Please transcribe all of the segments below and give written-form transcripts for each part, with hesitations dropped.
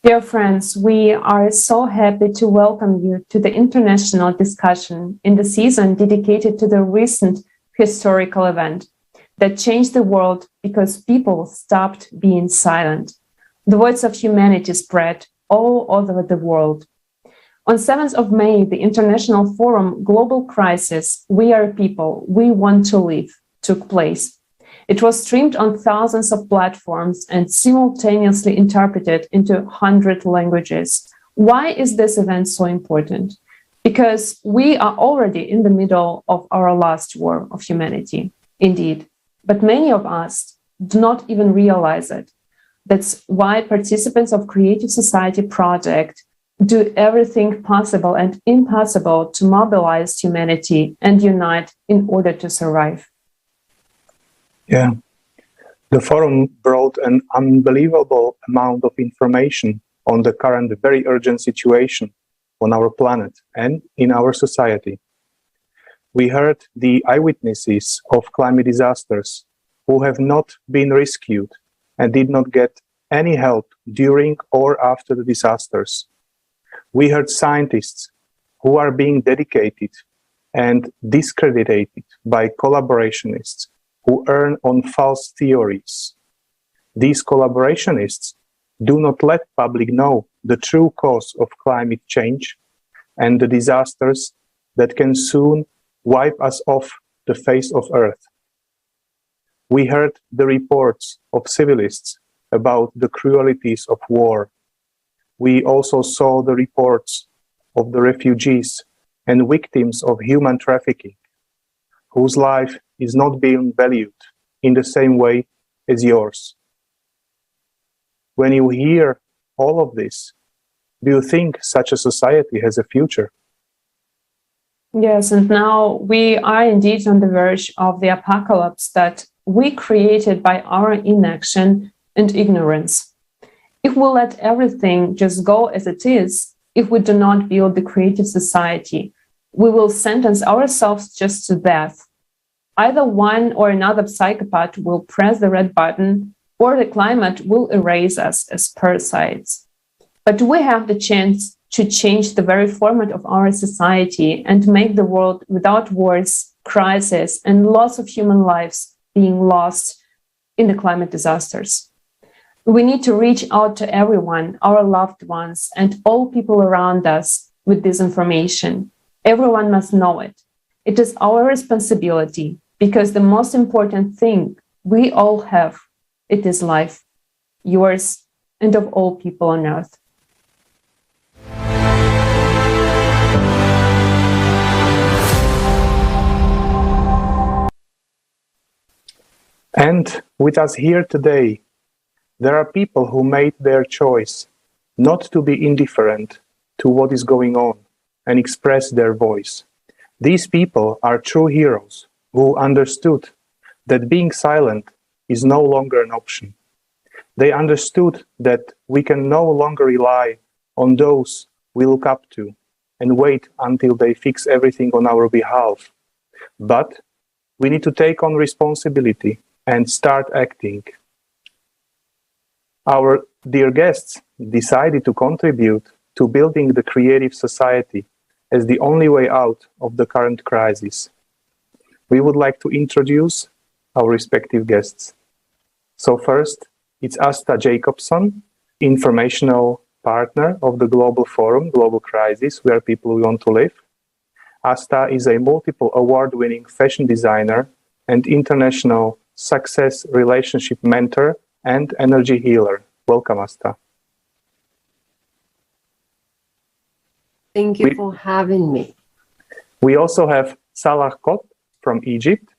Dear friends, we are so happy to welcome you to the international discussion in the season dedicated to the recent historical event that changed the world because people stopped being silent. The voice of humanity spread all over the world. On 7th of May, the International Forum Global Crisis, We Are People, We Want to Live, took place. It was streamed on thousands of platforms and simultaneously interpreted into 100 languages. Why is this event so important? Because we are already in the middle of our last war of humanity, indeed. But many of us do not even realize it. That's why participants of Creative Society Project do everything possible and impossible to mobilize humanity and unite in order to survive. Yeah, the forum brought an unbelievable amount of information on the current very urgent situation on our planet and in our society. We heard the eyewitnesses of climate disasters who have not been rescued and did not get any help during or after the disasters. We heard scientists who are being dedicated and discredited by collaborationists who earn on false theories. These collaborationists do not let public know the true cause of climate change and the disasters that can soon wipe us off the face of Earth. We heard the reports of civilists about the cruelties of war. We also saw the reports of the refugees and victims of human trafficking, whose life is not being valued in the same way as yours. When you hear all of this, do you think such a society has a future? Yes, and now we are indeed on the verge of the apocalypse that we created by our inaction and ignorance. If we let everything just go as it is, if we do not build the creative society, we will sentence ourselves just to death. Either one or another psychopath will press the red button, or the climate will erase us as parasites. But we have the chance to change the very format of our society and make the world without wars, crises, and loss of human lives being lost in the climate disasters. We need to reach out to everyone, our loved ones, and all people around us with this information. Everyone must know it. It is our responsibility. Because the most important thing we all have, it is life, yours and of all people on earth. And with us here today, there are people who made their choice not to be indifferent to what is going on and express their voice. These people are true heroes who understood that being silent is no longer an option. They understood that we can no longer rely on those we look up to and wait until they fix everything on our behalf. But we need to take on responsibility and start acting. Our dear guests decided to contribute to building the creative society as the only way out of the current crisis. We would like to introduce our respective guests. So first, it's Asta Jacobson, informational partner of the Global Forum, Global Crisis, We Are People, We Want to Live. Asta is a multiple award-winning fashion designer and international success relationship mentor and energy healer. Welcome, Asta. Thank you for having me. We also have Salah Kotb from Egypt.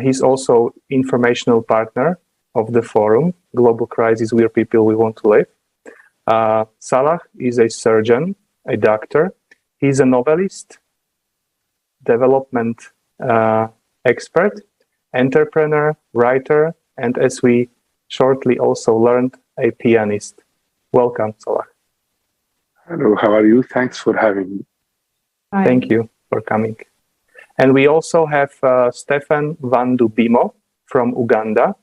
He's also informational partner of the forum, Global Crisis, We Are People, We Want to Live. Salah is a surgeon, a doctor. He's a novelist, development expert, entrepreneur, writer, and as we shortly also learned, a pianist. Welcome, Salah. Hello, how are you? Thanks for having me. Hi. Thank you for coming. And we also have Tiri Vanhu from Uganda.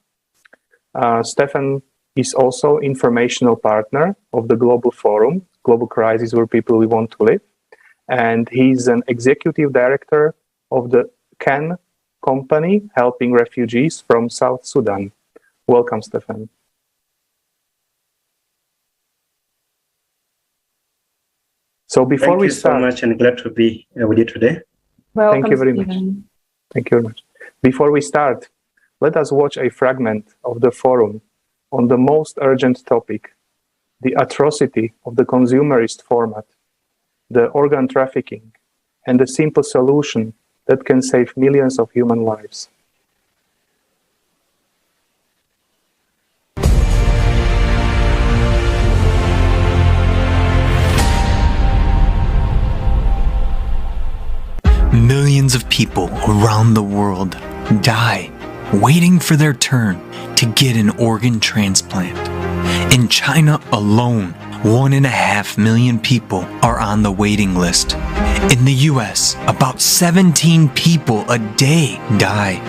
Stefan is also informational partner of the Global Forum, Global Crisis Where People We Want to Live. And he's an executive director of the CAN company helping refugees from South Sudan. Welcome, Stefan. So before we start, thank you so much and glad to be with you today. Welcome, thank you very Stephen. much. Thank you very much. Before we start, let us watch a fragment of the forum on the most urgent topic, the atrocity of the consumerist format, the organ trafficking, and the simple solution that can save millions of human lives. Millions of people around the world die waiting for their turn to get an organ transplant. In China alone, 1.5 million people are on the waiting list. In the US, about 17 people a day die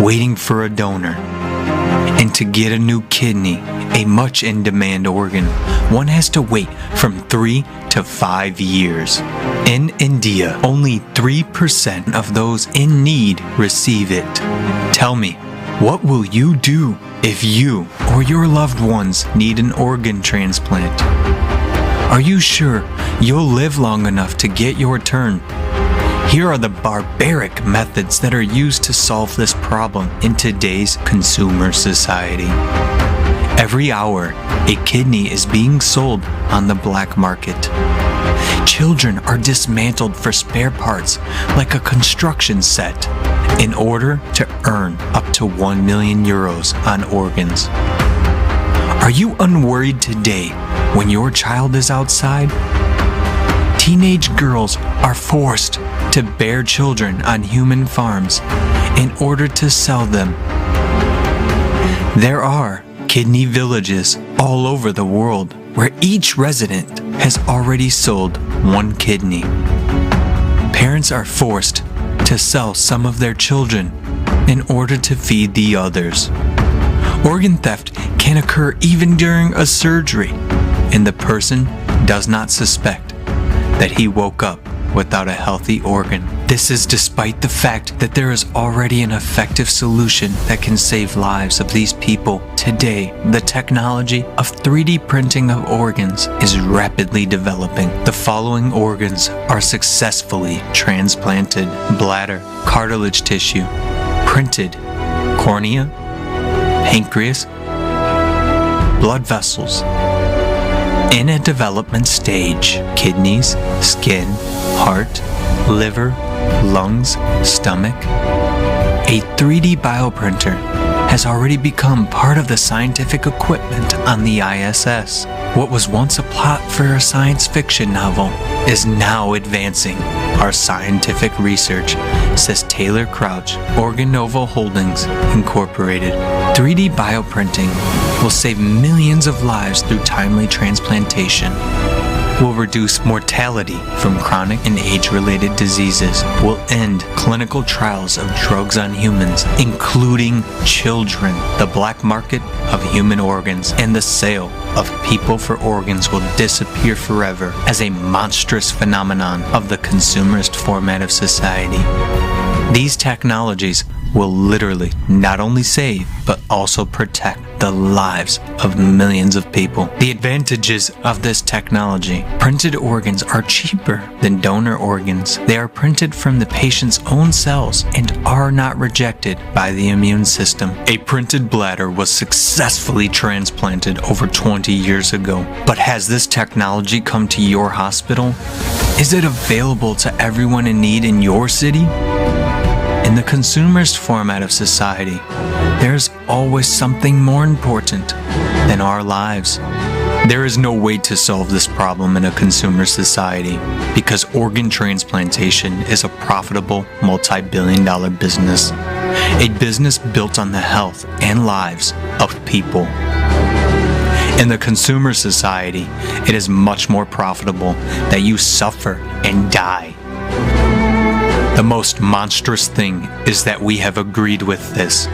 waiting for a donor. And to get a new kidney, a much in-demand organ, one has to wait from 3 to 5 years. In India, only 3% of those in need receive it. Tell me, what will you do if you or your loved ones need an organ transplant? Are you sure you'll live long enough to get your turn? Here are the barbaric methods that are used to solve this problem in today's consumer society. Every hour, a kidney is being sold on the black market. Children are dismantled for spare parts like a construction set in order to earn up to 1 million euros on organs. Are you unworried today when your child is outside? Teenage girls are forced to bear children on human farms in order to sell them. There are kidney villages all over the world where each resident has already sold 1 kidney. Parents are forced to sell some of their children in order to feed the others. Organ theft can occur even during a surgery, and the person does not suspect that he woke up without a healthy organ. This is despite the fact that there is already an effective solution that can save lives of these people. Today, the technology of 3D printing of organs is rapidly developing. The following organs are successfully transplanted: bladder, cartilage tissue, printed cornea, pancreas, blood vessels. In a development stage, kidneys, skin, heart, liver, lungs, stomach. A 3D bioprinter has already become part of the scientific equipment on the ISS. What was once a plot for a science fiction novel is now advancing our scientific research, says Taylor Crouch, Organovo Holdings Incorporated. 3D bioprinting will save millions of lives through timely transplantation, will reduce mortality from chronic and age-related diseases, will end clinical trials of drugs on humans, including children. The black market of human organs and the sale of people for organs will disappear forever as a monstrous phenomenon of the consumerist format of society. These technologies will literally not only save, but also protect the lives of millions of people. The advantages of this technology: printed organs are cheaper than donor organs. They are printed from the patient's own cells and are not rejected by the immune system. A printed bladder was successfully transplanted over 20 years ago. But has this technology come to your hospital? Is it available to everyone in need in your city? In the consumerist format of society, there's always something more important than our lives. There is no way to solve this problem in a consumer society because organ transplantation is a profitable multi-billion-dollar business, a business built on the health and lives of people. In the consumer society, it is much more profitable that you suffer and die. The most monstrous thing is that we have agreed with this.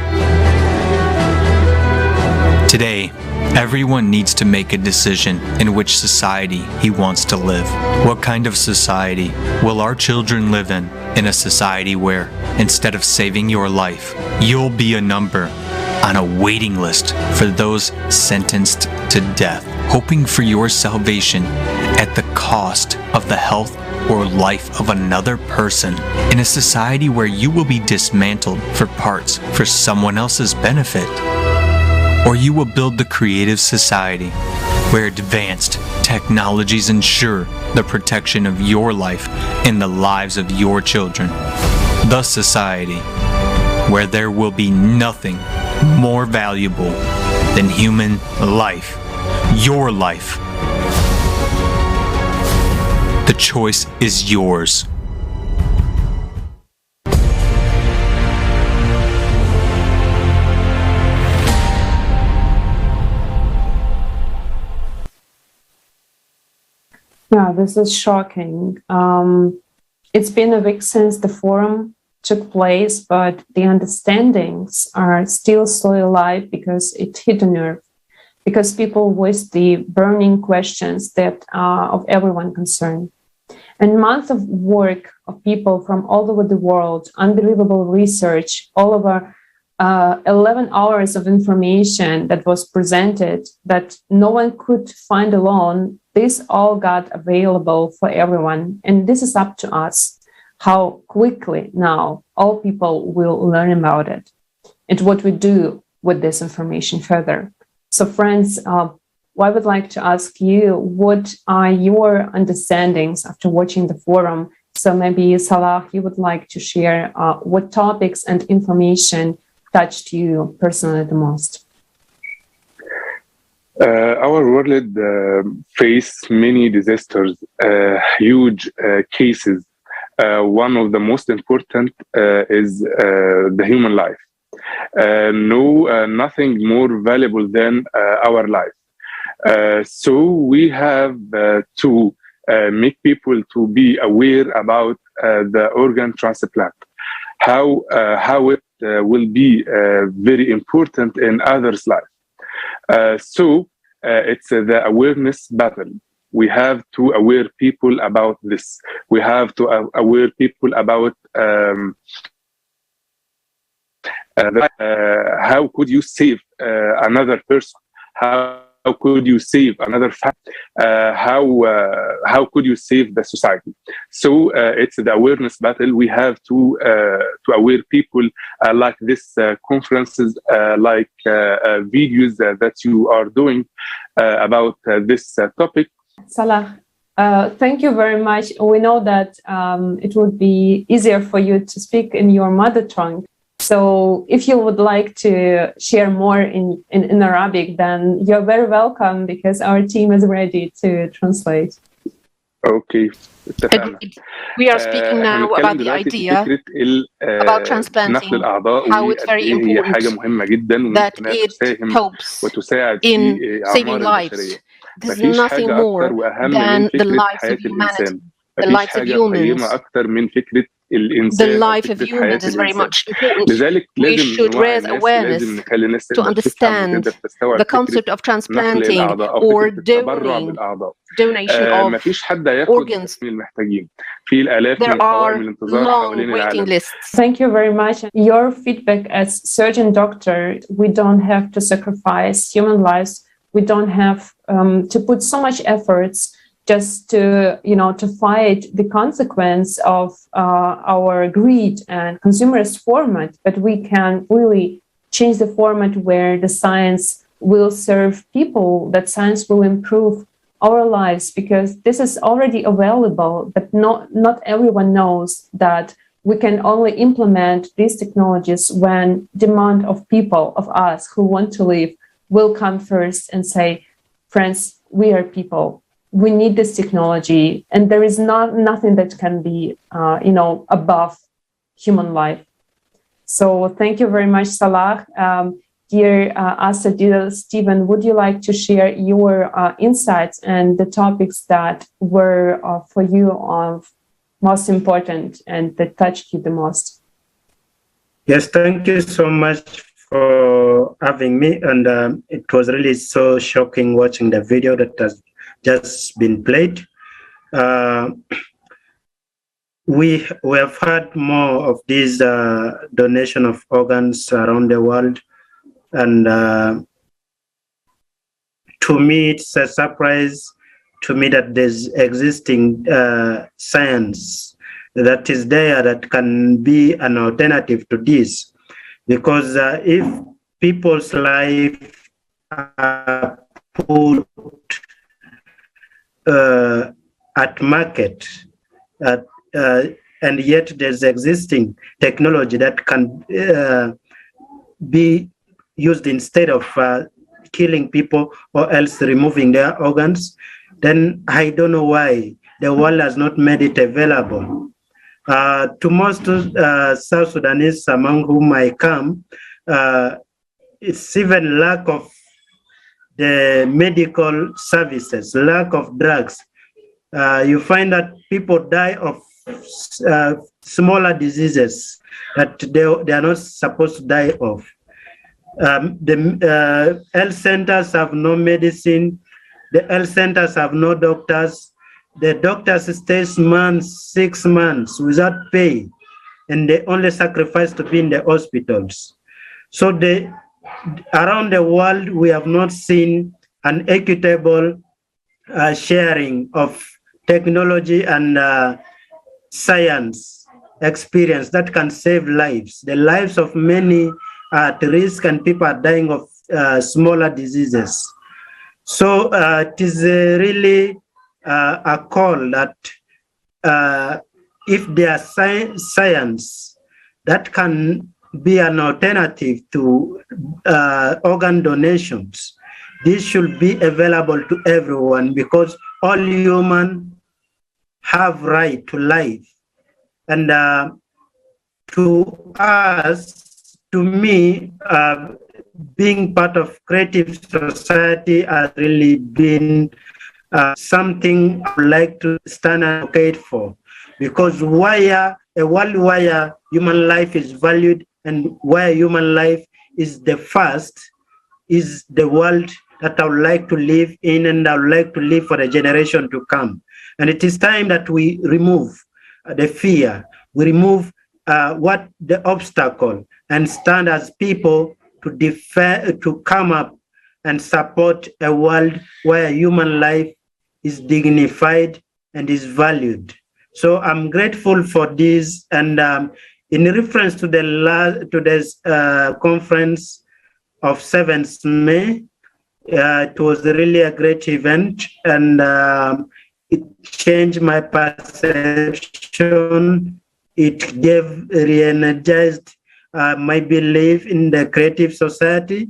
Today, Everyone needs to make a decision in which society he wants to live. What kind of society will our children live in? In a society where, instead of saving your life, you'll be a number on a waiting list for those sentenced to death, hoping for your salvation at the cost of the health or life of another person. In a society where you will be dismantled for parts for someone else's benefit. Or you will build the creative society where advanced technologies ensure the protection of your life and the lives of your children. The society where there will be nothing more valuable than human life, your life. The choice is yours. Yeah, this is shocking. It's been a week since the forum took place, but the understandings are still so alive because it hit a nerve, because people voiced the burning questions that are of everyone concerned. And months of work of people from all over the world, unbelievable research, all over 11 hours of information that was presented that no one could find alone. This all got available for everyone. And this is up to us, how quickly now all people will learn about it and what we do with this information further. So friends, I would like to ask you, what are your understandings after watching the forum? So maybe Salah, you would like to share what topics and information touched you personally the most? Our world faced many disasters, huge cases. One of the most important is the human life. Nothing more valuable than our life. So we have to make people to be aware about the organ transplant, how it will be very important in others' life. So it's the awareness battle. We have to aware people about this. We have to aware people about how could you save another person? How could you save another family? How could you save the society? So it's the awareness battle. We have to aware people like this conferences, like videos that you are doing about this topic. Salah, thank you very much. We know that it would be easier for you to speak in your mother tongue. So if you would like to share more in Arabic, then you're very welcome because our team is ready to translate. Okay. Agreed. We are speaking now about the idea about transplanting, how it's very important that it helps in saving lives. This is nothing more than the lives of humanity, the lives of humans. The life of humans is very much important. We should raise awareness to understand the concept of transplanting or donation of organs. There are long waiting lists. Thank you very much. Your feedback as surgeon doctor, we don't have to sacrifice human lives. We don't have to put so much efforts just to fight the consequence of our greed and consumerist format, but we can really change the format where the science will serve people, that science will improve our lives, because this is already available, but not everyone knows that we can only implement these technologies when demand of people, of us who want to live, will come first and say, friends, we are people. We need this technology, and there is nothing that can be, above human life. So thank you very much, Salah. Dear Asa, dear Stephen, would you like to share your insights and the topics that were for you most important and that touched you the most? Yes, thank you so much for having me, and it was really so shocking watching the video that has just been played. We have had more of these donation of organs around the world, and to me it's a surprise to me that there's existing science that is there that can be an alternative to this, because if people's life are put at market, and yet there's existing technology that can be used instead of killing people or else removing their organs, then I don't know why the world has not made it available. To most South Sudanese among whom I come, it's even lack of the medical services, lack of drugs. You find that people die of smaller diseases that they are not supposed to die of. The health centers have no medicine. The health centers have no doctors. The doctors stay months, 6 months without pay, and they only sacrifice to be in the hospitals. So around the world, we have not seen an equitable sharing of technology and science experience that can save lives. The lives of many are at risk, and people are dying of smaller diseases. So it is really a call that if there are science that can be an alternative to organ donations, this should be available to everyone, because all humans have right to life. And to us, to me, being part of creative society has really been something I would like to stand and advocate for, because a world where human life is valued and where human life is the first is the world that I would like to live in, and I would like to live for the generation to come. And it is time that we remove the fear, we remove what the obstacle, and stand as people to come up and support a world where human life is dignified and is valued. So I'm grateful for this, and in reference to today's conference of 7th May, it was really a great event, and it changed my perception. It re-energized my belief in the creative society,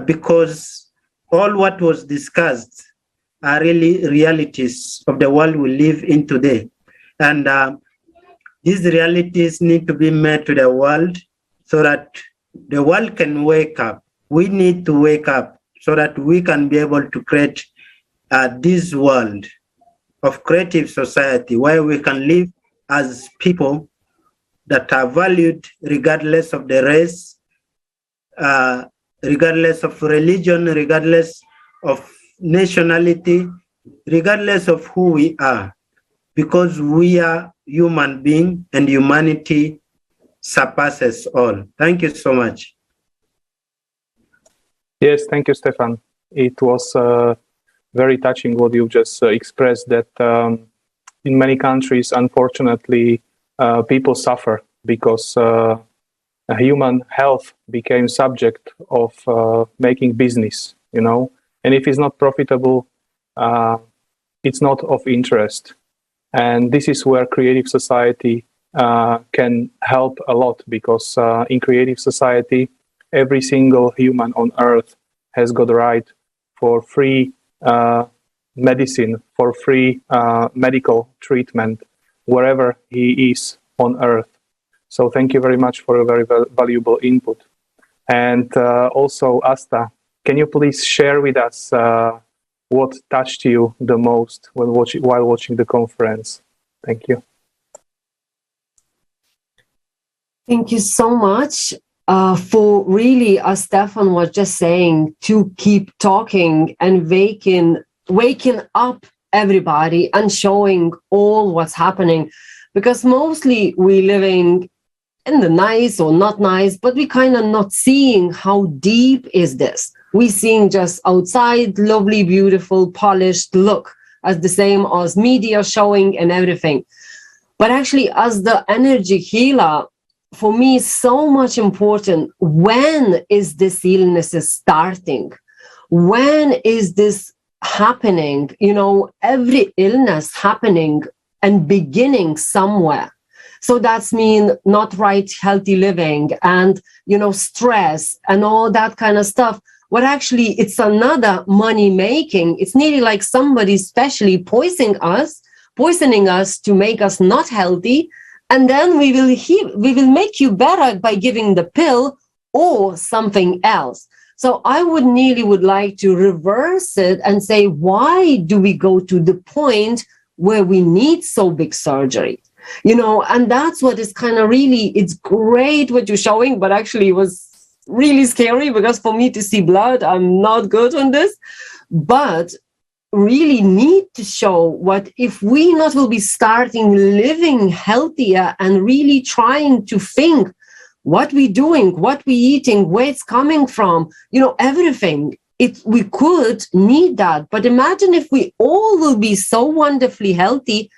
because all what was discussed are really realities of the world we live in today. And these realities need to be made to the world so that the world can wake up. We need to wake up so that we can be able to create this world of creative society where we can live as people that are valued regardless of the race, regardless of religion, regardless of nationality, regardless of who we are, because we are human beings and humanity surpasses all. Thank you so much. Yes, thank you, Stefan. It was very touching what you just expressed, that in many countries, unfortunately, people suffer because human health became subject of making business, you know, and if it's not profitable, it's not of interest. And this is where creative society can help a lot, because in creative society, every single human on earth has got the right for free medicine, for free medical treatment, wherever he is on earth. So thank you very much for a very valuable input. And also, Asta, can you please share with us what touched you the most while watching the conference? Thank you. Thank you so much. for really, as Stefan was just saying, to keep talking and waking up everybody and showing all what's happening, because mostly we living in the nice or not nice, but we kind of not seeing how deep is this. We seeing just outside lovely, beautiful, polished look, as the same as media showing and everything. But actually, as the energy healer, for me, it's so much important. When is this illness starting? When is this happening? You know, every illness happening and beginning somewhere. So that's mean not right, healthy living and, you know, stress and all that kind of stuff. What actually it's another money making. It's nearly like somebody specially poisoning us to make us not healthy. And then we will make you better by giving the pill or something else. So I would like to reverse it and say, why do we go to the point where we need so big surgery? You know, and that's what is kind of really, it's great what you're showing, but actually it was really scary because for me to see blood, I'm not good on this, but really need to show what if we not will be starting living healthier and really trying to think what we doing, what we eating, where it's coming from, you know, everything. We could need that. But imagine if we all will be so wonderfully healthy,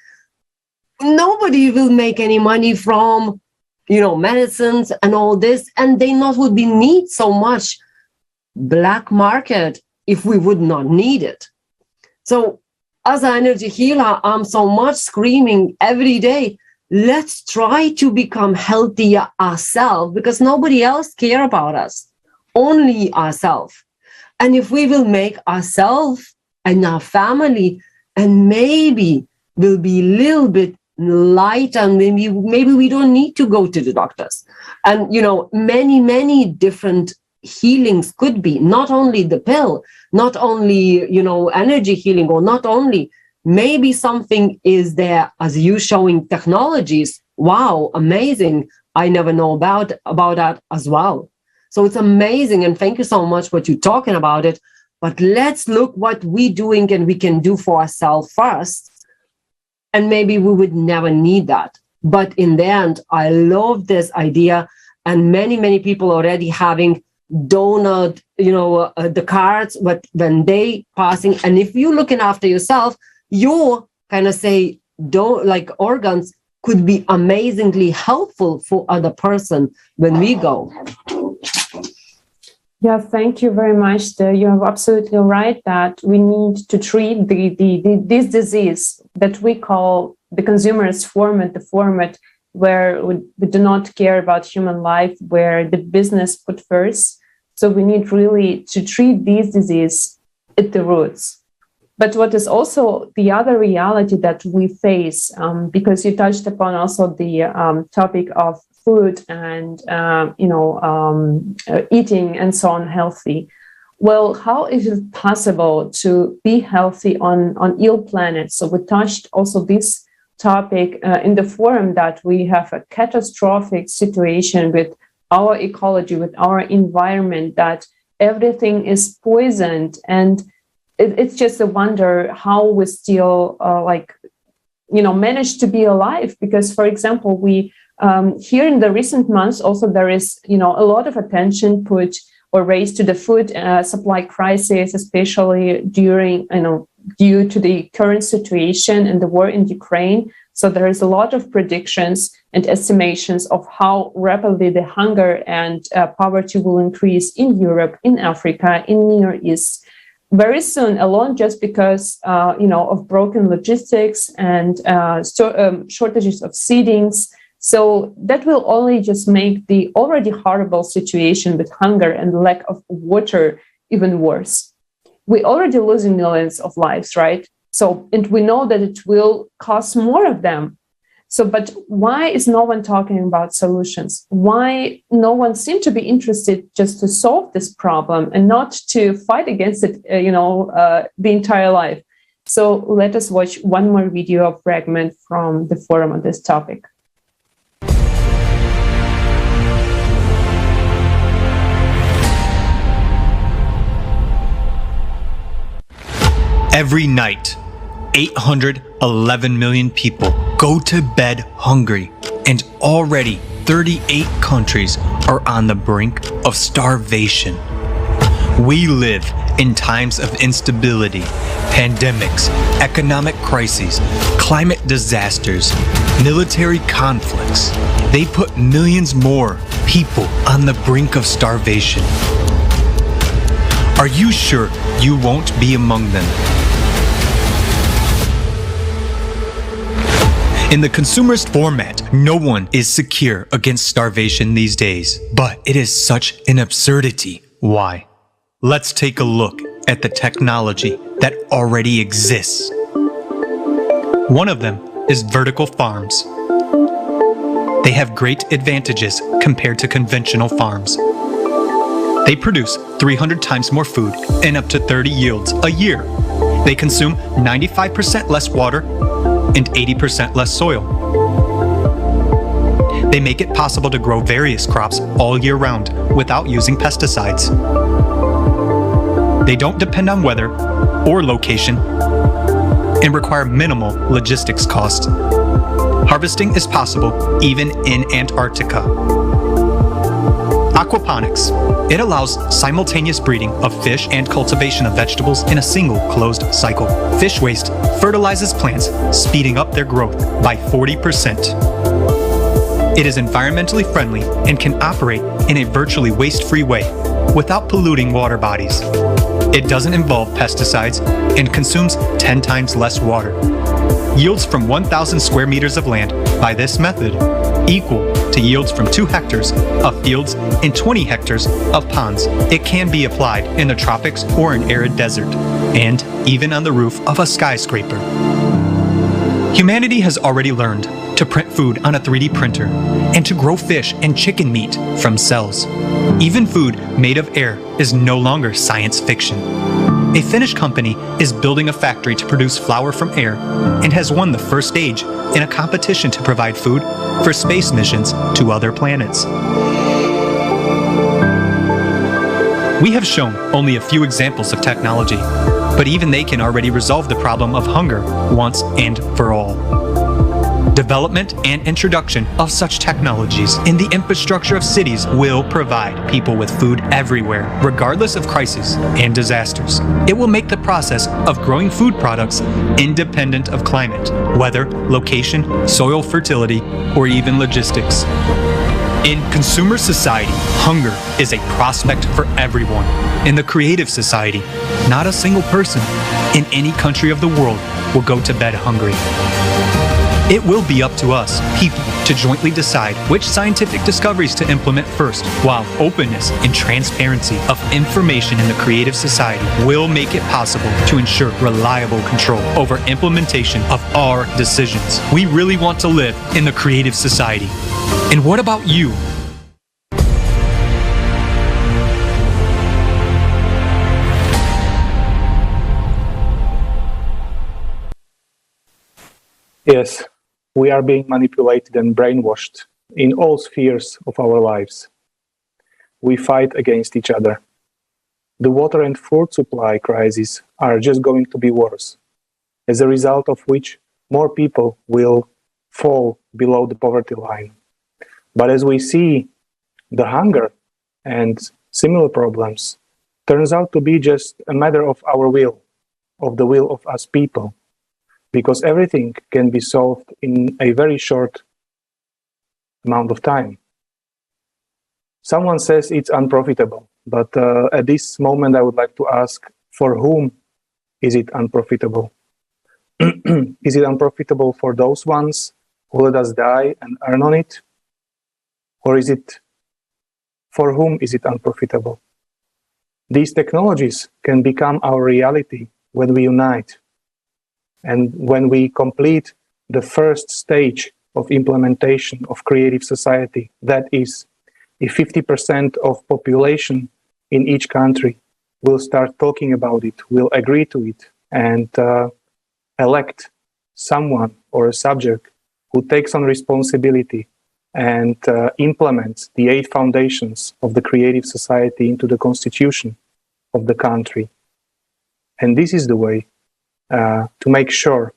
nobody will make any money from, you know, medicines and all this, and they not would be need so much black market if we would not need it. So as an energy healer, I'm so much screaming every day, let's try to become healthier ourselves, because nobody else care about us, only ourselves. And if we will make ourselves and our family, and maybe we'll be a little bit light, and maybe we don't need to go to the doctors. And, you know, many different healings could be, not only the pill, not only, you know, energy healing, or not only, maybe something is there as you showing technologies. Wow, amazing. I never know about that as well. So it's amazing. And thank you so much what you're talking about it. But let's look what we're doing and we can do for ourselves first. And maybe we would never need that. But in the end, I love this idea. And many people already having donut, you know, the cards, but when they passing, and if you're looking after yourself, your kind of say, like organs could be amazingly helpful for other person when we go. Yeah, thank you very much. You are absolutely right that we need to treat this disease that we call the consumerist format, the format where we do not care about human life, where the business put first. So we need really to treat this disease at the roots. But what is also the other reality that we face, because you touched upon also the topic of food and, eating and so on healthy. Well, how is it possible to be healthy on ill planet? So we touched also this topic in the forum, that we have a catastrophic situation with our ecology, with our environment, that everything is poisoned. And it's just a wonder how we still manage to be alive. Because, for example, we here in the recent months, also there is, a lot of attention put or raised to the food supply crisis, especially due to the current situation and the war in Ukraine. So there is a lot of predictions and estimations of how rapidly the hunger and poverty will increase in Europe, in Africa, in Near East very soon, alone just because of broken logistics and shortages of seedings. So that will only just make the already horrible situation with hunger and lack of water even worse. We're already losing millions of lives, right? So, and we know that it will cost more of them. So, but why is no one talking about solutions? Why no one seems to be interested just to solve this problem and not to fight against it, the entire life? So let us watch one more video fragment from the forum on this topic. Every night, 811 million people go to bed hungry, and already 38 countries are on the brink of starvation. We live in times of instability, pandemics, economic crises, climate disasters, military conflicts. They put millions more people on the brink of starvation. Are you sure you won't be among them? In the consumerist format, no one is secure against starvation these days. But it is such an absurdity. Why? Let's take a look at the technology that already exists. One of them is vertical farms. They have great advantages compared to conventional farms. They produce 300 times more food and up to 30 yields a year. They consume 95% less water and 80% less soil. They make it possible to grow various crops all year round without using pesticides. They don't depend on weather or location and require minimal logistics costs. Harvesting is possible even in Antarctica. Aquaponics. It allows simultaneous breeding of fish and cultivation of vegetables in a single closed cycle. Fish waste fertilizes plants, speeding up their growth by 40%. It is environmentally friendly and can operate in a virtually waste-free way without polluting water bodies. It doesn't involve pesticides and consumes 10 times less water. Yields from 1,000 square meters of land by this method equal to yields from 2 hectares of fields and 20 hectares of ponds. It can be applied in the tropics or an arid desert, and even on the roof of a skyscraper. Humanity has already learned to print food on a 3D printer and to grow fish and chicken meat from cells. Even food made of air is no longer science fiction. A Finnish company is building a factory to produce flour from air and has won the first stage in a competition to provide food for space missions to other planets. We have shown only a few examples of technology, but even they can already resolve the problem of hunger once and for all. Development and introduction of such technologies in the infrastructure of cities will provide people with food everywhere, regardless of crises and disasters. It will make the process of growing food products independent of climate, weather, location, soil fertility, or even logistics. In consumer society, hunger is a prospect for everyone. In the creative society, not a single person in any country of the world will go to bed hungry. It will be up to us, people, to jointly decide which scientific discoveries to implement first, while openness and transparency of information in the creative society will make it possible to ensure reliable control over implementation of our decisions. We really want to live in the creative society. And what about you? Yes. We are being manipulated and brainwashed in all spheres of our lives. We fight against each other. The water and food supply crises are just going to be worse, as a result of which more people will fall below the poverty line. But as we see, the hunger and similar problems turns out to be just a matter of our will, of the will of us people. Because everything can be solved in a very short amount of time. Someone says it's unprofitable, but at this moment I would like to ask, for whom is it unprofitable? Is it unprofitable for those ones who let us die and earn on it? Or is it, for whom is it unprofitable? These technologies can become our reality when we unite. And when we complete the first stage of implementation of creative society, that is, if 50% of population in each country will start talking about it, will agree to it, and elect someone or a subject who takes on responsibility and implements the 8 foundations of the creative society into the constitution of the country. And this is the way to make sure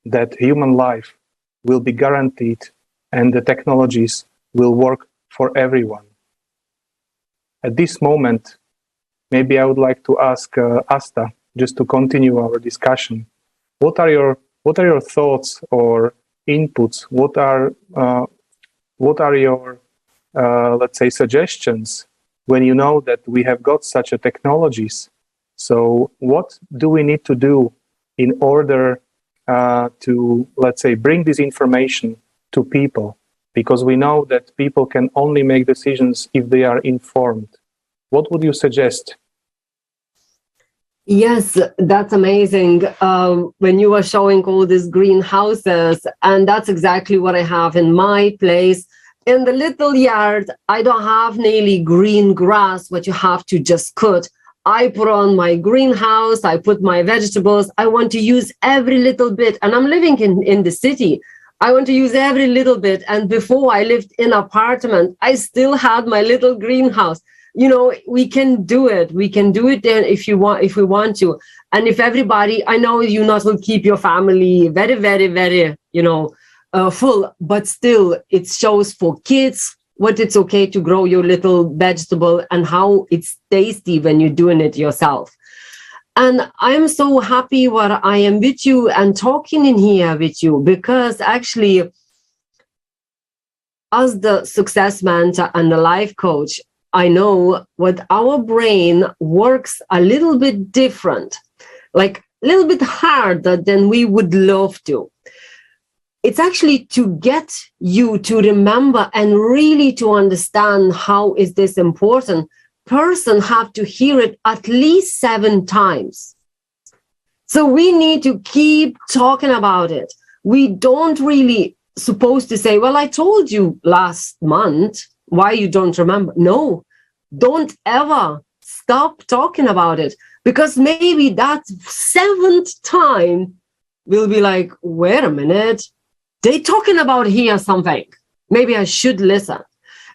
that human life will be guaranteed and the technologies will work for everyone. At this moment, maybe I would like to ask Asta, just to continue our discussion. What are your thoughts or inputs? What are your let's say suggestions when you know that we have got such a technologies? So what do we need to do in order to, let's say, bring this information to people? Because we know that people can only make decisions if they are informed. What would you suggest? Yes, that's amazing. When you were showing all these greenhouses, and that's exactly what I have in my place. In the little yard, I don't have nearly green grass, what you have to just cut. I put on my greenhouse, I put my vegetables. I want to use every little bit. And I'm living in the city. I want to use every little bit. And before I lived in an apartment, I still had my little greenhouse. You know, we can do it. We can do it then if we want to. And if everybody, I know you not will keep your family very, very, very, full, but still it shows for kids what it's okay to grow your little vegetable and how it's tasty when you're doing it yourself. And I'm so happy what I am with you and talking in here with you, because actually as the success mentor and the life coach, I know what our brain works a little bit different, like a little bit harder than we would love to. It's actually to get you to remember and really to understand how is this important. Person have to hear it at least 7 times. So we need to keep talking about it. We don't really supposed to say, well, I told you last month, why you don't remember? No, don't ever stop talking about it, because maybe that 7th time will be like, wait a minute, they talking about here something. Maybe I should listen.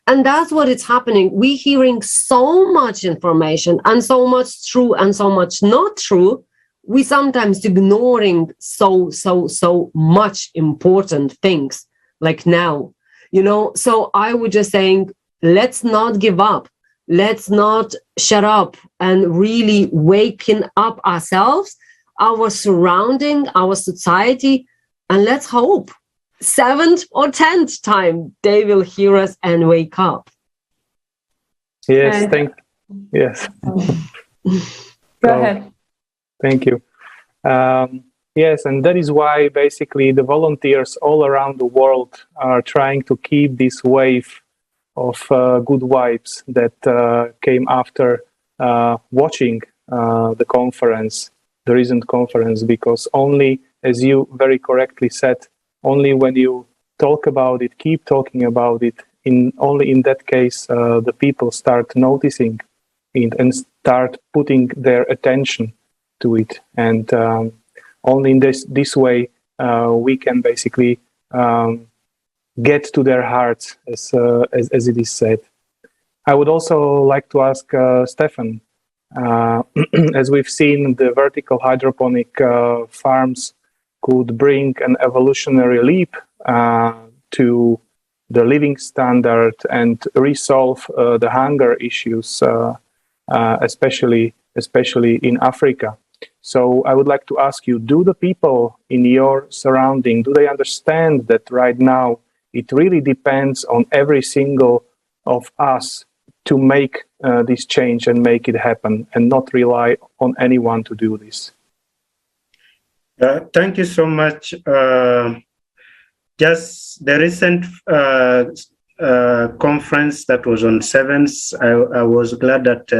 And that's what is happening. We're hearing so much information and so much true and so much not true. We sometimes ignoring so much important things like now, So I would just saying, let's not give up. Let's not shut up and really waking up ourselves, our surrounding, our society, and let's hope 7th or 10th time they will hear us and wake up. Yes, yes. Go ahead. Thank you. Yes, and that is why basically the volunteers all around the world are trying to keep this wave of good vibes that came after watching the conference, the recent conference, because only, as you very correctly said, only when you talk about it, keep talking about it, only in that case the people start noticing it and start putting their attention to it. And only in this way we can basically get to their hearts, as it is said. I would also like to ask Stefan, as we've seen, the vertical hydroponic farms could bring an evolutionary leap to the living standard and resolve the hunger issues, especially in Africa. So I would like to ask you, do the people in your surrounding, do they understand that right now it really depends on every single of us to make this change and make it happen, and not rely on anyone to do this? Thank you so much. Just the recent conference that was on 7th, I was glad that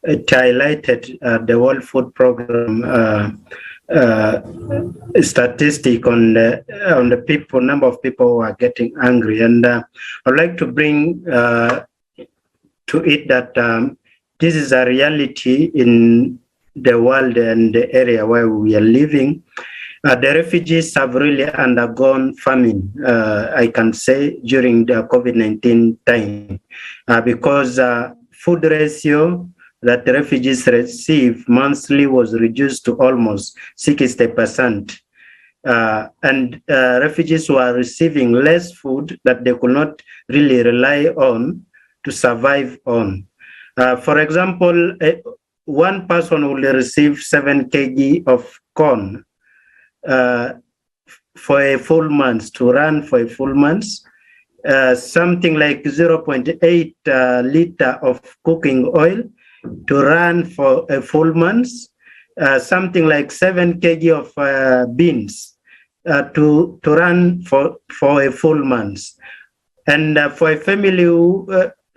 it highlighted the World Food Program statistic on the people, number of people who are getting hungry, and I'd like to bring to it that this is a reality in the world and the area where we are living. The refugees have really undergone famine, I can say, during the COVID-19 time, because food ratio that the refugees receive monthly was reduced to almost 60%. Refugees were receiving less food that they could not really rely on to survive on. For example, one person will receive 7 kg of corn for a full month, to run for a full month. Something like 0.8 liter of cooking oil to run for a full month. Something like 7 kg of beans to run for a full month. And for a family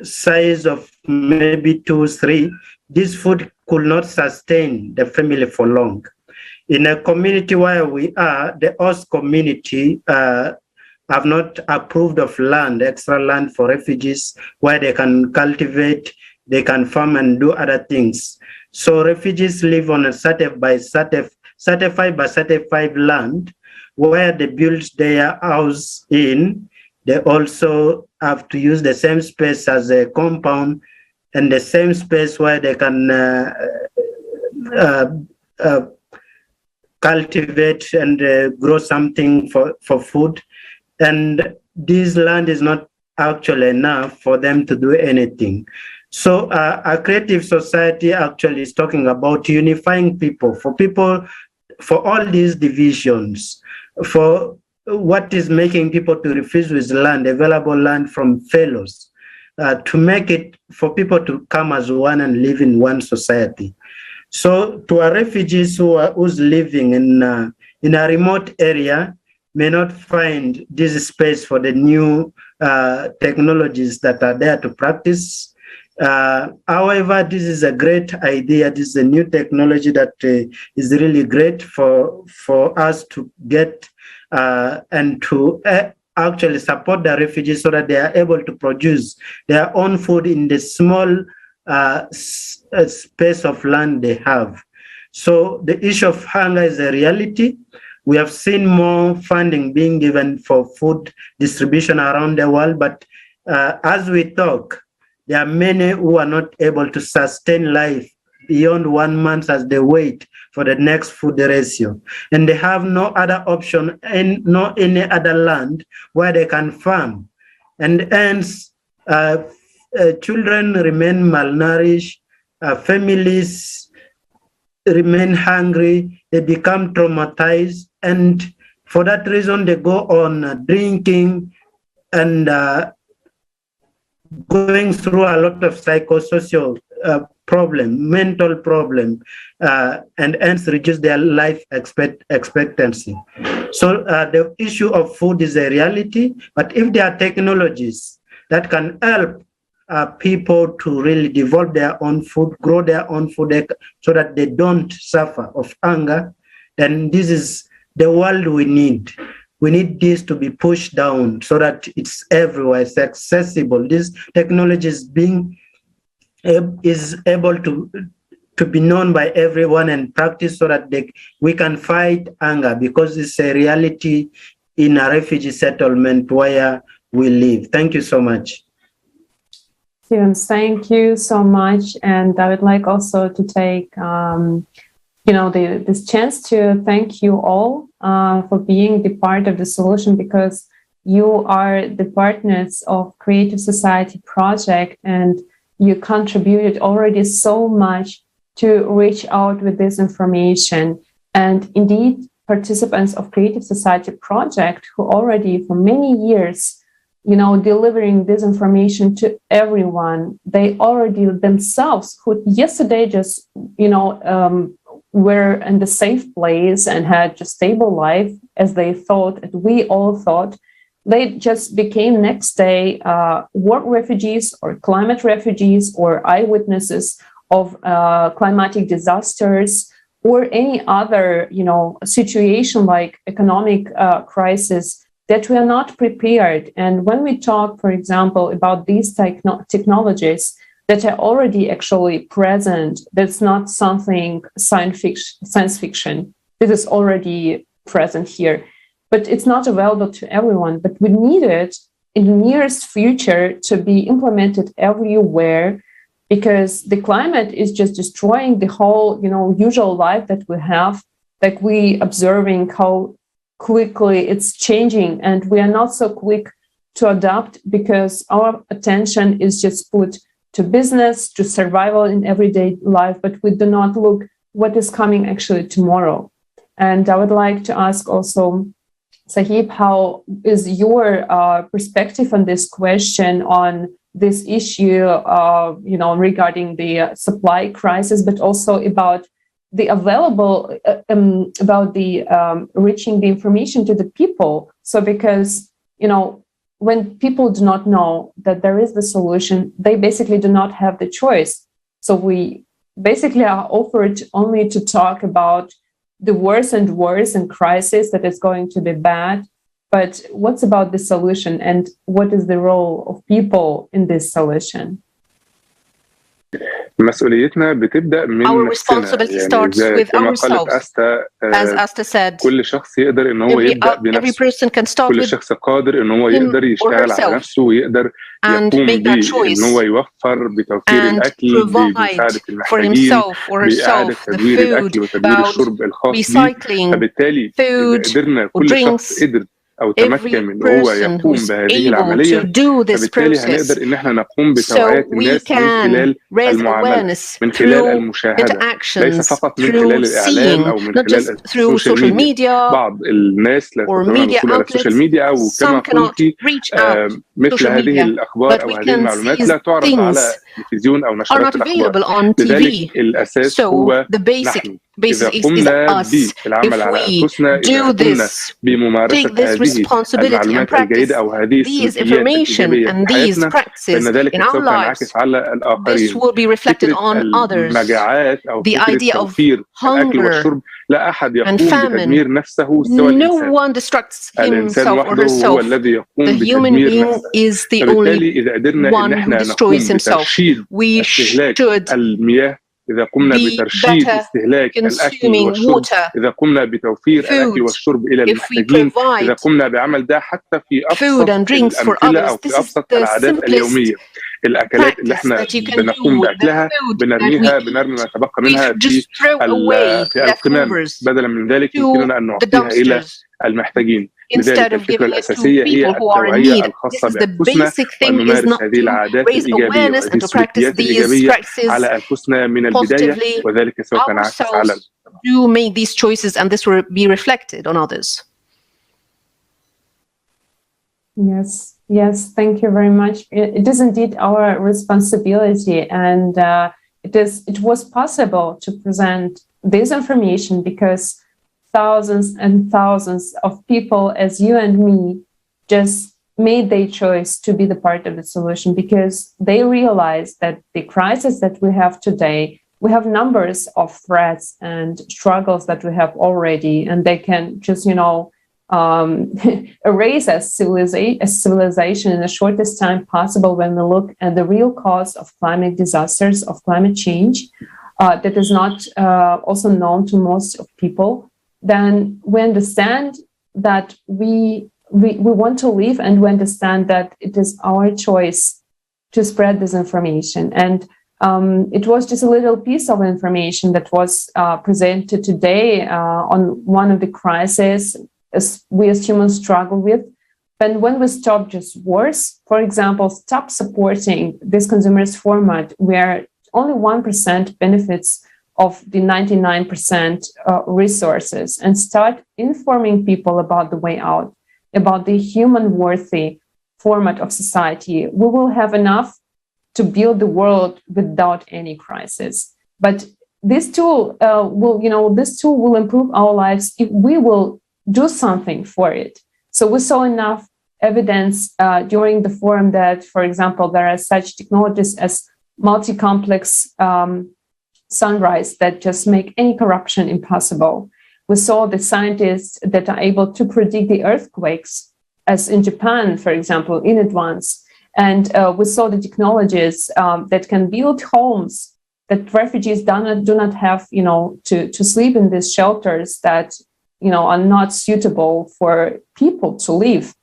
size of maybe 2-3, this food could not sustain the family for long. In a community where we are, the host community have not approved of land, extra land for refugees, where they can cultivate, they can farm and do other things. So refugees live on a certified by certified land, where they build their house in. They also have to use the same space as a compound and the same space where they can cultivate and grow something for food. And this land is not actually enough for them to do anything. So a creative society actually is talking about unifying people, for all these divisions, for what is making people to refuse with land, available land from fellows, to make it for people to come as one and live in one society. So to our refugees who's living in a remote area, may not find this space for the new technologies that are there to practice. However, this is a great idea. This is a new technology that is really great for us to get and to actually support the refugees so that they are able to produce their own food in the small space of land they have. So the issue of hunger is a reality. We have seen more funding being given for food distribution around the world, but as we talk, there are many who are not able to sustain life beyond 1 month as they wait for the next food ratio. And they have no other option and no any other land where they can farm. And hence, children remain malnourished, families remain hungry, they become traumatized, and for that reason, they go on drinking and going through a lot of psychosocial problem, mental problem, and hence reduce their life expectancy. So the issue of food is a reality, but if there are technologies that can help people to really develop their own food, grow their own food so that they don't suffer of hunger, then this is the world we need. We need this to be pushed down so that it's everywhere, it's accessible. This technology is able to be known by everyone and practice so that we can fight hunger, because it's a reality in a refugee settlement where we live. Thank you so much. Steven, thank you so much. And I would like also to take this chance to thank you all for being the part of the solution, because you are the partners of Creative Society Project and you contributed already so much to reach out with this information. And indeed, participants of Creative Society Project who already for many years delivering this information to everyone, they already themselves who yesterday just, were in the safe place and had a stable life as they thought, and we all thought, they just became next day war refugees or climate refugees or eyewitnesses of climatic disasters or any other, situation like economic crisis that we are not prepared. And when we talk, for example, about these technologies that are already actually present, that's not something science fiction. This is already present here, but it's not available to everyone. But we need it in the nearest future to be implemented everywhere because the climate is just destroying the whole, usual life that we have, like we observing how quickly it's changing, and we are not so quick to adapt because our attention is just put to business, to survival in everyday life, but we do not look what is coming actually tomorrow. And I would like to ask also, Sahib, how is your perspective on this question, on this issue, regarding the supply crisis, but also about the available, about the reaching the information to the people. So because, when people do not know that there is the solution, they basically do not have the choice. So we basically are offered only to talk about the worse and worse and crisis that is going to be bad. But what's about the solution, and what is the role of people in this solution? مسؤوليتنا بتبدأ من Our responsibility starts with ourselves. As Asta said, كل شخص يقدر إن هو يبدأ بنفسه. Every person can start كل with شخص قادر إن هو يقدر يشتغل على نفسه ويقدر يقوم بإن هو يوفر بتوفير الأكل، بمساعدة المحتاجين، بإعادة تدوير الأكل وتدوير الشرب الخاص به. فبالتالي إذا قدرنا كل شخص قدر أو تمكن من هو يقوم بهذه العملية، فبالتالي هنقدر إن احنا نقوم بتوعية الناس من خلال المعاملة، من خلال المشاهدة، ليس فقط من خلال الإعلام أو من خلال السوشيال ميديا. بعض الناس لا يستطيعون الوصول على السوشيال ميديا، أو كما قلت مثل هذه الأخبار أو هذه المعلومات لا تعرض على التلفزيون أو نشرات الأخبار. لذلك الأساس هو نحن. إذا قمنا بالعمل على أنفسنا، إذا قمنا بممارسة هذه المعلومات الجيدة أو هذه السلوكيات الإيجابية في حياتنا، فإن ذلك سوف ينعكس على الآخرين. فكرة المجاعات أو فكرة توفير الأكل والشرب، لا أحد يقوم بتدمير نفسه سوى الإنسان وحده هو الذي يقوم بتدمير نفسه. فبالتالي إذا قدرنا إن احنا نقوم بترشيد استهلاك المياه، إذا قمنا بترشيد استهلاك الأكل والشرب، إذا قمنا بتوفير الأكل والشرب إلى المحتاجين، إذا قمنا بعمل ده حتى في أبسط الأمثلة أو في أبسط العادات اليومية، الأكلات اللي احنا بنقوم بأكلها بنرمي ما تبقى منها في القمام، بدلا من ذلك يمكننا أن نعطيها إلى المحتاجين. لذلك الفكرة الأساسية هي التوعية الخاصة بأنفسنا، ونمارس هذه العادات الإيجابية وهذه السلوكيات الإيجابية على أنفسنا من البداية، وذلك سوف ينعكس على You make these choices and this will be reflected on others. Yes, thank you very much. It is indeed our responsibility, and it was possible to present this information because thousands and thousands of people as you and me just made their choice to be the part of the solution, because they realized that the crisis that we have today, we have numbers of threats and struggles that we have already, and they can just, erase as civilization in the shortest time possible when we look at the real cause of climate disasters, of climate change, that is not also known to most of people. Then we understand that we want to live, and we understand that it is our choice to spread this information. And it was just a little piece of information that was presented today on one of the crises as we as humans struggle with. And when we stop just wars, for example, stop supporting this consumerist format where only 1% benefits of the 99% resources, and start informing people about the way out, about the human-worthy format of society, we will have enough to build the world without any crisis. But this tool will improve our lives if we will do something for it. So we saw enough evidence during the forum that, for example, there are such technologies as multi-complex sunrise that just make any corruption impossible. We saw the scientists that are able to predict the earthquakes, as in Japan, for example, in advance. And we saw the technologies that can build homes that refugees do not have, to sleep in these shelters that, are not suitable for people to live.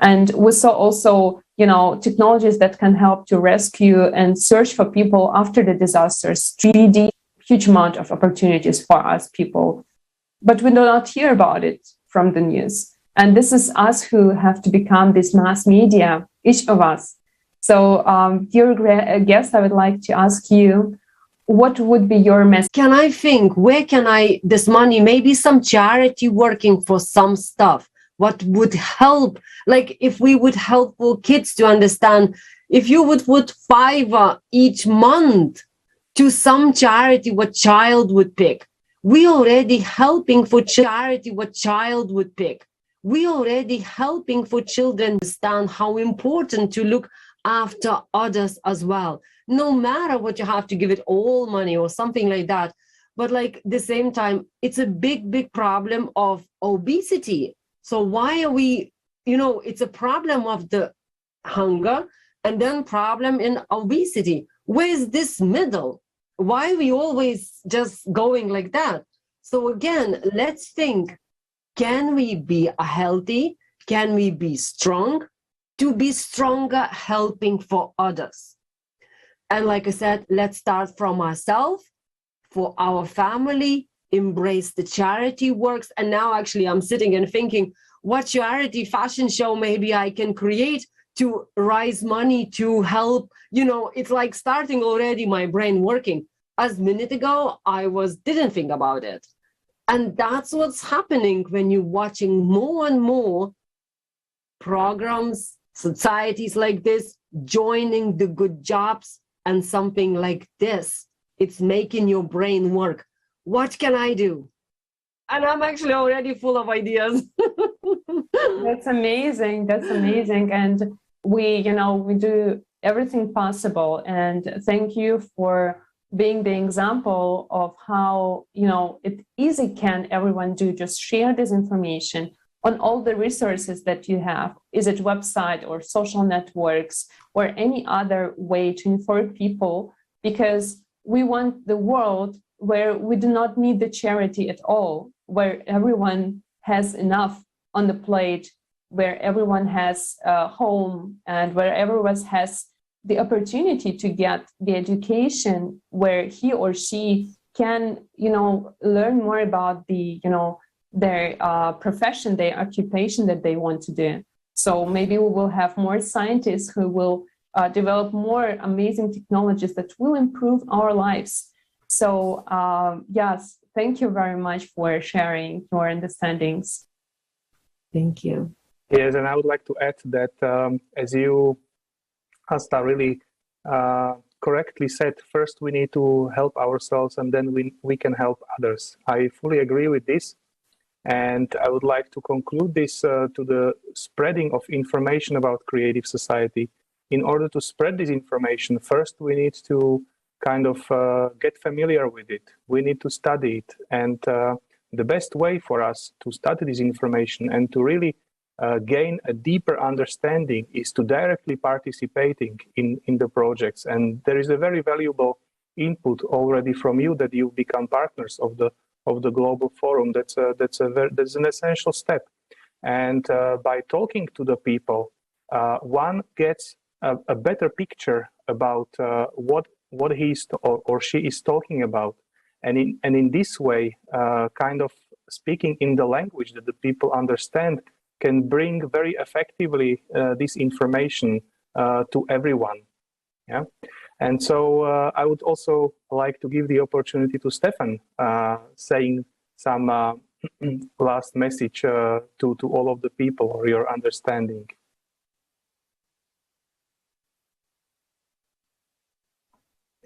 And we saw also, technologies that can help to rescue and search for people after the disasters. 3D, huge amount of opportunities for us people, but we do not hear about it from the news. And this is us who have to become this mass media, each of us. So, dear guest, I would like to ask you, what would be your message? Can I think, where can this money, maybe some charity working for some stuff, what would help? Like if we would help kids to understand, if you would put $5 each month to some charity, what child would pick. We already helping for charity, what child would pick. We already helping for children understand how important to look after others as well. No matter what you have to give it all money or something like that. But like the same time, it's a big problem of obesity. So why are we, it's a problem of the hunger and then problem in obesity. Where is this middle? Why are we always just going like that? So again, let's think, can we be healthy? Can we be strong? To be stronger, helping for others. And like I said, let's start from ourselves, for our family, embrace the charity works. And now actually I'm sitting and thinking, what charity fashion show maybe I can create to raise money to help, it's like starting already my brain working. As a minute ago, I didn't think about it. And that's what's happening when you're watching more and more programs, societies like this, joining the good jobs and something like this. It's making your brain work. What can I do? And I'm actually already full of ideas. That's amazing. That's amazing. And we do everything possible. And thank you for being the example of how, it easy can everyone do. Just share this information on all the resources that you have. Is it website or social networks or any other way to inform people? Because we want the world where we do not need the charity at all, where everyone has enough on the plate, where everyone has a home, and where everyone has the opportunity to get the education where he or she can, learn more about their profession, their occupation that they want to do. So maybe we will have more scientists who will develop more amazing technologies that will improve our lives. So yes, thank you very much for sharing your understandings. Thank you. Yes, and I would like to add that as you, Asta, really correctly said, first we need to help ourselves and then we can help others. I fully agree with this. And I would like to conclude this to the spreading of information about creative society. In order to spread this information, first we need to kind of get familiar with it. We need to study it. And the best way for us to study this information and to really gain a deeper understanding is to directly participating in the projects. And there is a very valuable input already from you that you become partners of the global forum. That's an essential step. And by talking to the people, one gets a better picture about what he is or she is talking about, and in this way, kind of speaking in the language that the people understand, can bring very effectively this information to everyone. Yeah. And so I would also like to give the opportunity to Stefan, saying some last message to all of the people, or your understanding.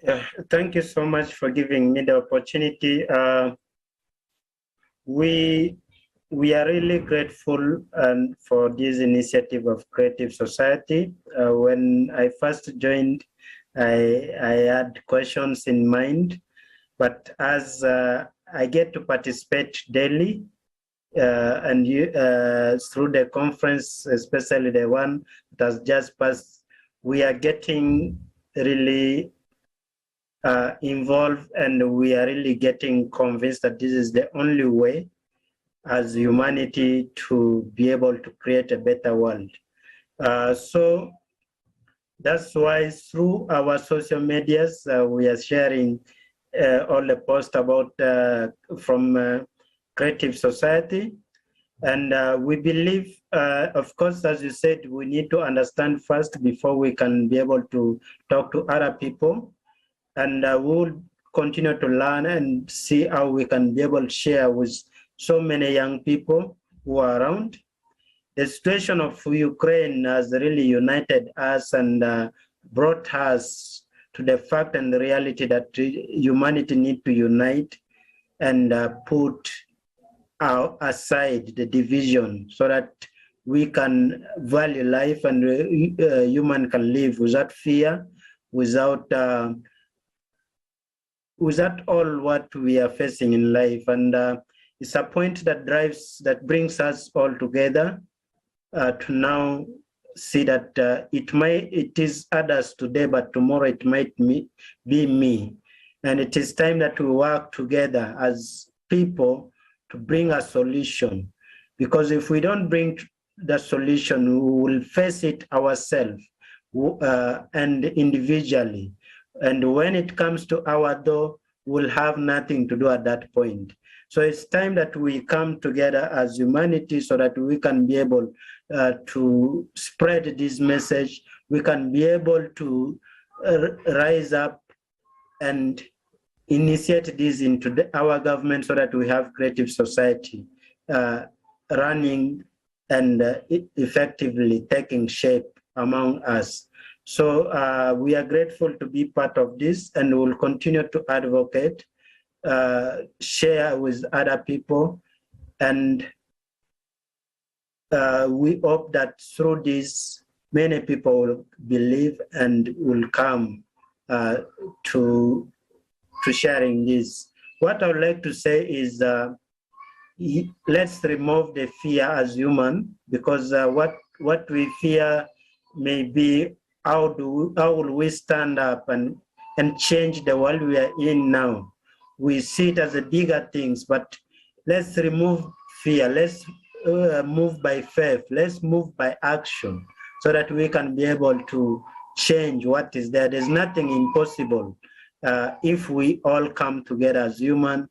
Yeah, thank you so much for giving me the opportunity. We are really grateful for this initiative of Creative Society. When I first joined, I had questions in mind, but as I get to participate daily and through the conference, especially the one that has just passed, we are getting really involved, and we are really getting convinced that this is the only way as humanity to be able to create a better world. So that's why through our social medias, we are sharing all the posts about from Creative Society. And we believe, of course, as you said, we need to understand first before we can be able to talk to other people. And we'll continue to learn and see how we can be able to share with so many young people who are around. The situation of Ukraine has really united us and brought us to the fact and the reality that humanity need to unite and put aside the division so that we can value life and human can live without fear, without all what we are facing in life. And it's a point that brings us all together to now see that it is others today, but tomorrow it might be me. And it is time that we work together as people to bring a solution. Because if we don't bring the solution, we will face it ourselves and individually. And when it comes to our door, we'll have nothing to do at that point. So it's time that we come together as humanity so that we can be able to spread this message. We can be able to rise up and initiate this into our government so that we have creative society running and effectively taking shape among us. So we are grateful to be part of this, and we'll continue to advocate, share with other people, and we hope that through this, many people will believe and will come to sharing this. What I would like to say is let's remove the fear as human, because what we fear may be how will we stand up and change the world we are in now. We see it as a bigger things, but let's remove fear. Let's move by faith. Let's move by action so that we can be able to change what is there. There's nothing impossible if we all come together as human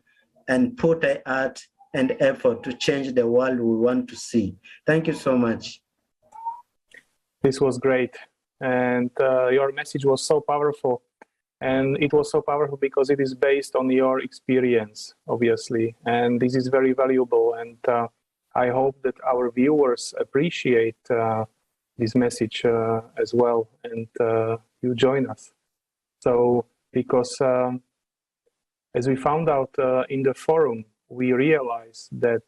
and put a heart and effort to change the world we want to see. Thank you so much. This was great. And your message was so powerful. And it was so powerful because it is based on your experience, obviously. And this is very valuable. And I hope that our viewers appreciate this message as well. And you join us. So, because as we found out in the forum, we realized that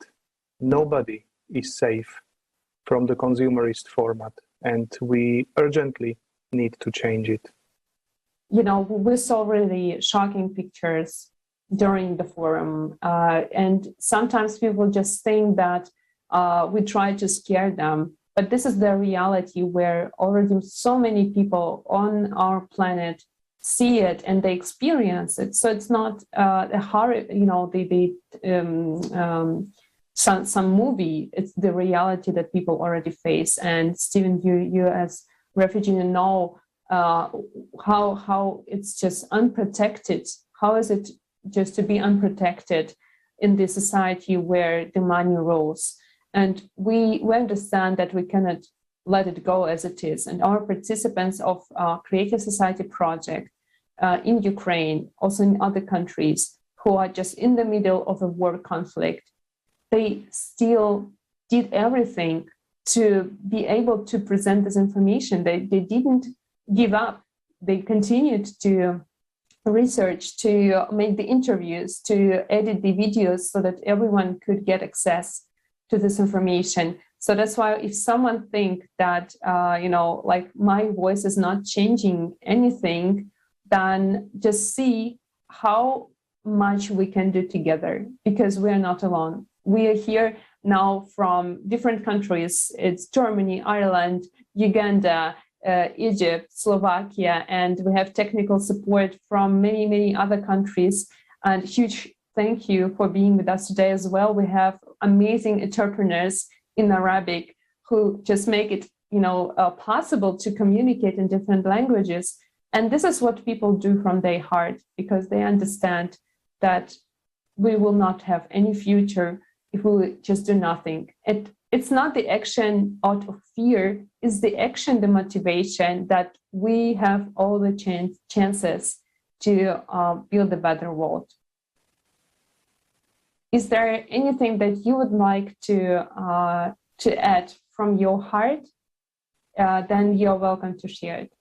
nobody is safe from the consumerist format. And we urgently need to change it. You know, we saw really shocking pictures during the forum. And sometimes people just think that we try to scare them. But this is the reality where already so many people on our planet see it and they experience it. So it's not a horror, you know, some movie. It's the reality that people already face. And Stephen, you as refugee know how it's just unprotected. How is it just to be unprotected in this society where the money rules? And we understand that we cannot let it go as it is. And our participants of Creative Society project in Ukraine, also in other countries, who are just in the middle of a war conflict, they still did everything to be able to present this information. They didn't give up. They continued to research, to make the interviews, to edit the videos so that everyone could get access to this information. So that's why if someone think that, like my voice is not changing anything, then just see how much we can do together, because we are not alone. We are here now from different countries. It's Germany, Ireland, Uganda, Egypt, Slovakia, and we have technical support from many, many other countries. And huge thank you for being with us today as well. We have amazing entrepreneurs in Arabic who just make it, possible to communicate in different languages. And this is what people do from their heart, because they understand that we will not have any future if we just do nothing. It's not the action out of fear, it's the action, the motivation that we have all the chances to build a better world. Is there anything that you would like to add from your heart? Then you're welcome to share it.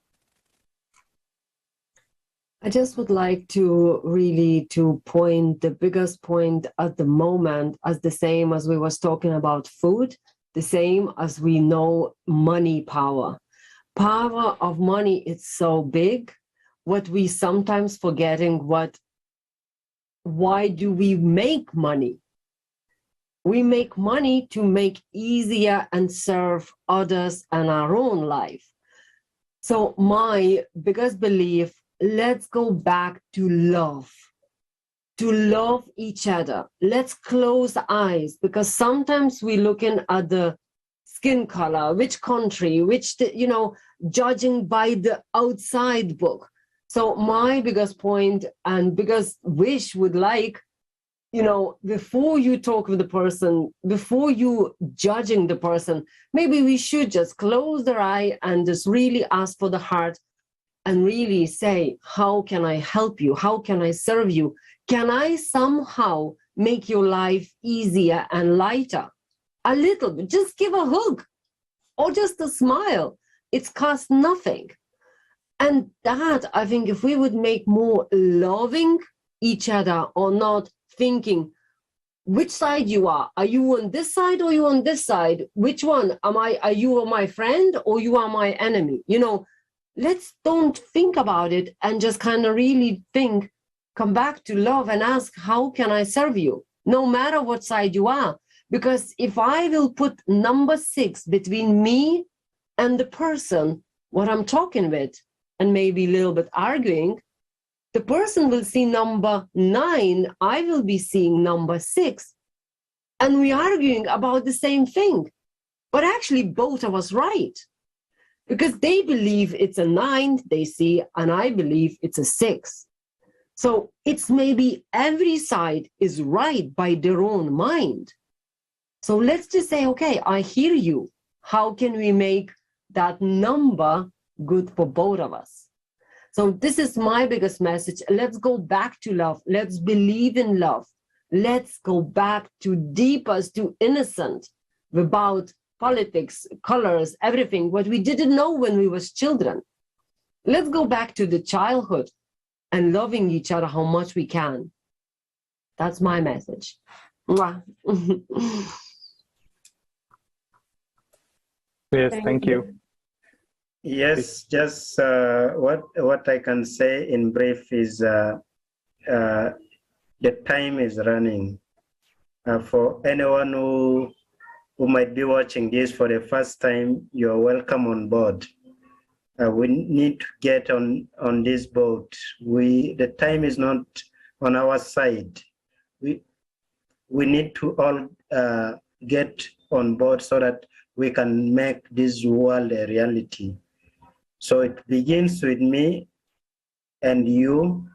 I just would like to really point the biggest point at the moment as the same as we was talking about food, the same as we know money power. Power of money is so big, what we sometimes forgetting why do we make money? We make money to make easier and serve others and our own life. So my biggest belief, let's go back to love each other. Let's close the eyes, because sometimes we're looking at the skin color, which country, judging by the outside book. So my biggest point and biggest wish would like, before you talk with the person, before you judging the person, maybe we should just close their eye and just really ask for the heart and really say, how can I help you? How can I serve you? Can I somehow make your life easier and lighter? A little bit, just give a hug or just a smile. It costs nothing. And that, I think, if we would make more loving each other or not thinking which side you are you on this side or you on this side? Which one are you my friend or you are my enemy? Let's don't think about it and just kind of really think, come back to love and ask, how can I serve you? No matter what side you are. Because if I will put number 6 between me and the person what I'm talking with, and maybe a little bit arguing, the person will see number 9, I will be seeing number 6. And we're arguing about the same thing. But actually both of us right. Because they believe it's a 9, they see, and I believe it's a 6. So it's maybe every side is right by their own mind. So let's just say, okay, I hear you. How can we make that number good for both of us? So this is my biggest message. Let's go back to love. Let's believe in love. Let's go back to deepest, to innocent, about politics, colors, everything, what we didn't know when we was children. Let's go back to the childhood and loving each other how much we can. That's my message. Yes, thank you. Yes, just what I can say in brief is the time is running. For anyone who might be watching this for the first time, you're welcome on board. We need to get on this boat. The time is not on our side. We need to all get on board so that we can make this world a reality. So it begins with me and you,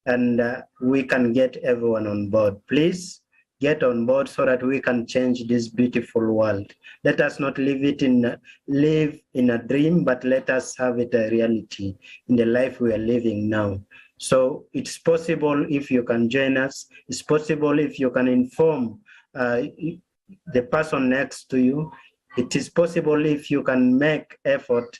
and we can get everyone on board. Please get on board so that we can change this beautiful world. Let us not live in a dream, but let us have it a reality in the life we are living now. So it's possible if you can join us. It's possible if you can inform the person next to you. It is possible if you can make effort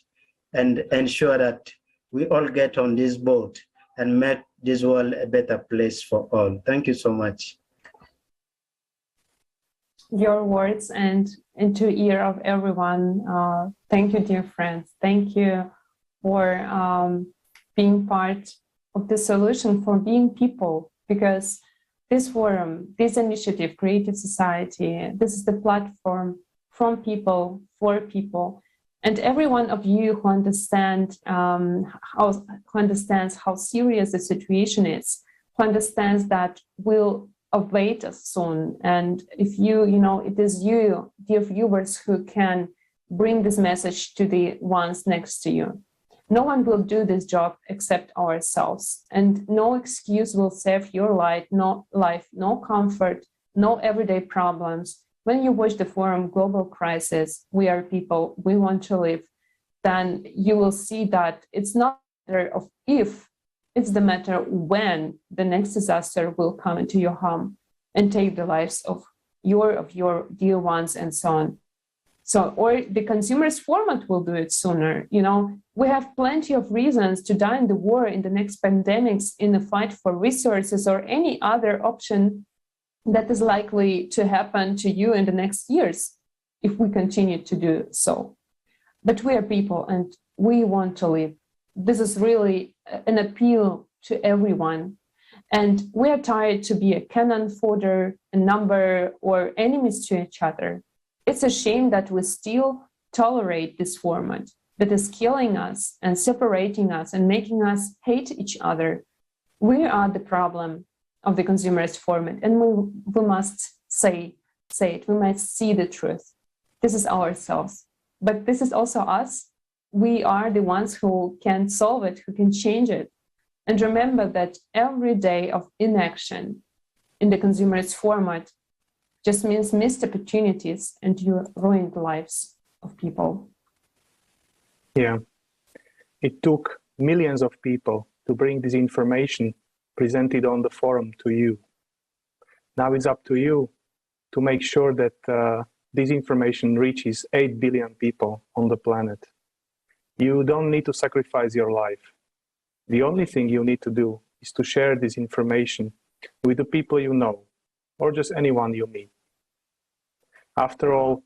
and ensure that we all get on this boat and make this world a better place for all. Thank you so much. Your words and into ear of everyone. Thank you, dear friends. Thank you for being part of the solution, for being people, because this forum, this initiative, Creative Society, this is the platform from people, for people. And every one of you who understands how serious the situation is, who understands that will await us soon. And if it is you, dear viewers, who can bring this message to the ones next to you. No one will do this job except ourselves, and no excuse will save your life, no comfort, no everyday problems. When you watch the forum Global Crisis, We Are People, We Want to Live, then you will see that it's not a matter of if, it's the matter when the next disaster will come into your home and take the lives of your dear ones and so on. So, or the consumer's format will do it sooner. You know, we have plenty of reasons to die in the war, in the next pandemics, in the fight for resources, or any other option that is likely to happen to you in the next years if we continue to do so. But we are people and we want to live. This is really an appeal to everyone. And we are tired to be a cannon fodder, a number, or enemies to each other. It's a shame that we still tolerate this format that is killing us and separating us and making us hate each other. We are the problem of the consumerist format, and we must say it. We must see the truth. This is ourselves, but this is also us. We are the ones who can solve it, who can change it. And remember that every day of inaction in the consumerist format just means missed opportunities and you ruined the lives of people. Yeah, it took millions of people to bring this information presented on the forum to you. Now it's up to you to make sure that this information reaches 8 billion people on the planet. You don't need to sacrifice your life. The only thing you need to do is to share this information with the people you know, or just anyone you meet. After all,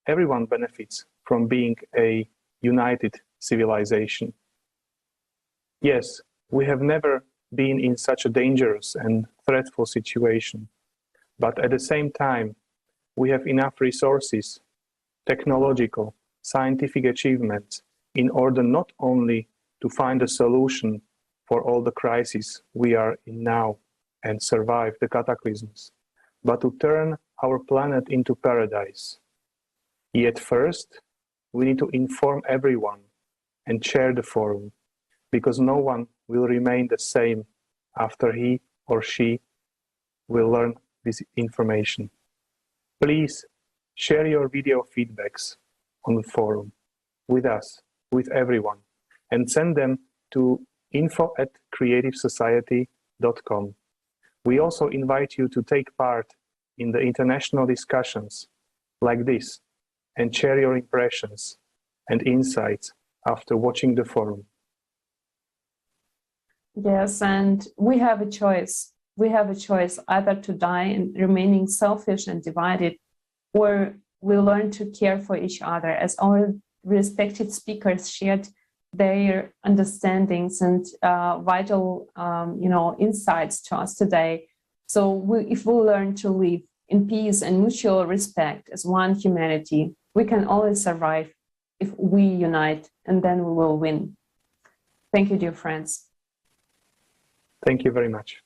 everyone benefits from being a united civilization. Yes, we have never been in such a dangerous and threatful situation, but at the same time, we have enough resources, technological, scientific achievements, in order not only to find a solution for all the crises we are in now and survive the cataclysms, but to turn our planet into paradise. Yet first, we need to inform everyone and share the forum, because no one will remain the same after he or she will learn this information. Please share your video feedbacks on the forum with us, with everyone, and send them to info@creativesociety.com. We also invite you to take part in the international discussions like this and share your impressions and insights after watching the forum. Yes, and we have a choice. We have a choice either to die and remaining selfish and divided, or we learn to care for each other, as our respected speakers shared their understandings and vital, insights to us today. So if we learn to live in peace and mutual respect as one humanity, we can always survive if we unite, and then we will win. Thank you, dear friends. Thank you very much.